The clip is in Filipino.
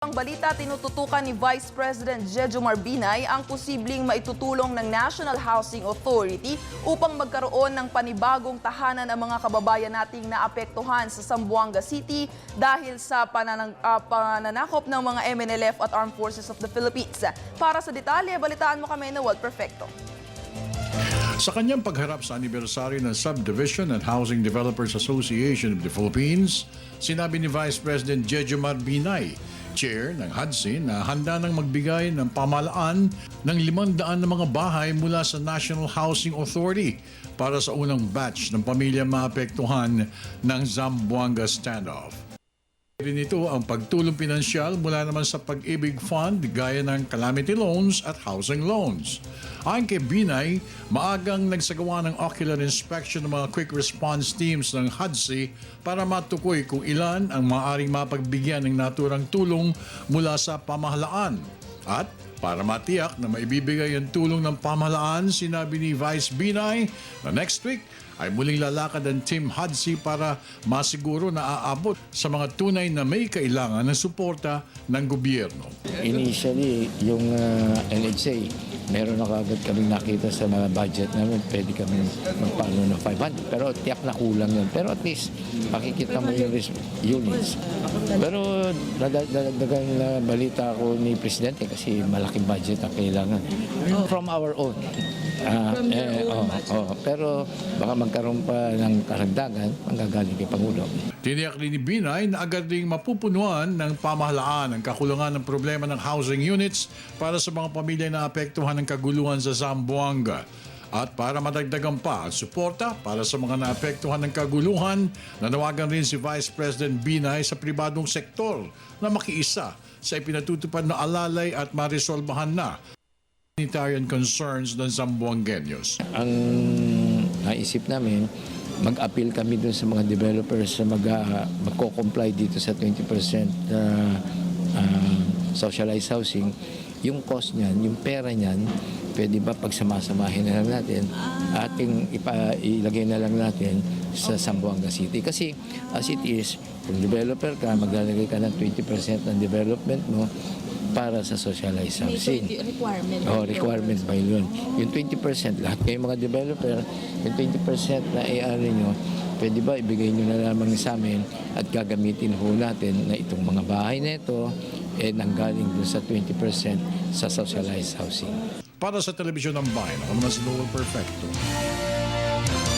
Ang balita, tinututukan ni Vice President Jejomar Binay ang posibleng maitutulong ng National Housing Authority upang magkaroon ng panibagong tahanan ang mga kababayan nating naapektuhan sa Zamboanga City dahil sa pananakop ng mga MNLF at Armed Forces of the Philippines. Para sa detalye, balitaan mo kami na World Perfecto. Sa kanyang pagharap sa anibersaryo ng Subdivision and Housing Developers Association of the Philippines, sinabi ni Vice President Jejomar Binay, Chair ng HUDC, na handa nang magbigay ng pamahalaan ng 500 na mga bahay mula sa National Housing Authority para sa unang batch ng pamilya maapektuhan ng Zamboanga standoff. Rin ito ang pagtulong pinansyal mula naman sa Pag-ibig Fund gaya ng calamity loans at housing loans. Ayon kay Binay, maagang nagsagawa ng ocular inspection ng mga quick response teams ng HUDC para matukoy kung ilan ang maaaring mapagbigyan ng naturang tulong mula sa pamahalaan. At para matiyak na maibibigay ang tulong ng pamahalaan, sinabi ni Vice Binay na next week ay muling lalakad ang Team HUDC para masiguro na aabot sa mga tunay na may kailangan ng suporta ng gobyerno. Initially, yung NHA, meron na kagad kaming nakita sa mga budget namin, pwede kami magpano ng 500. Pero tiyak na kulang yun. Pero at least, makikita mo yung units. Pero nadagdagan na balita ko ni Presidente kasi malaking budget ang kailangan. From our own. Pero baka magkaroon pa ng karagdagan ang gagaling kay Pangulo. Tiniyak rin ni Binay na agad ding mapupunuan ng pamahalaan ang kakulangan ng problema ng housing units para sa mga pamilya na apektuhan ng kaguluhan sa Zamboanga. At para madagdagan pa ang suporta para sa mga naapektuhan ng kaguluhan, nanawagan rin si Vice President Binay sa pribadong sektor na makiisa sa ipinatutupad na alalay at marisolbahan na humanitarian concerns ng Zamboangueños. Ang naisip namin, mag-appeal kami dun sa mga developers na magko-comply dito sa 20% socialized housing. Yung cost niyan, yung pera niyan, pwede ba pagsamasamahin na lang natin, ilagay na lang natin sa Zamboanga City. Kasi as it is, kung developer ka, maglalagay ka ng 20% ng development mo para sa socialized housing. Requirement ba yun? Yung 20%, lahat kayong mga developer, yung 20% na i-ano nyo, pwede ba ibigay nyo na lamang sa amin at gagamitin ho natin na itong mga bahay na ito nanggaling dun sa 20% sa socialized housing. Para sa Telebisyon ng Bayan, ako naman si World Perfecto.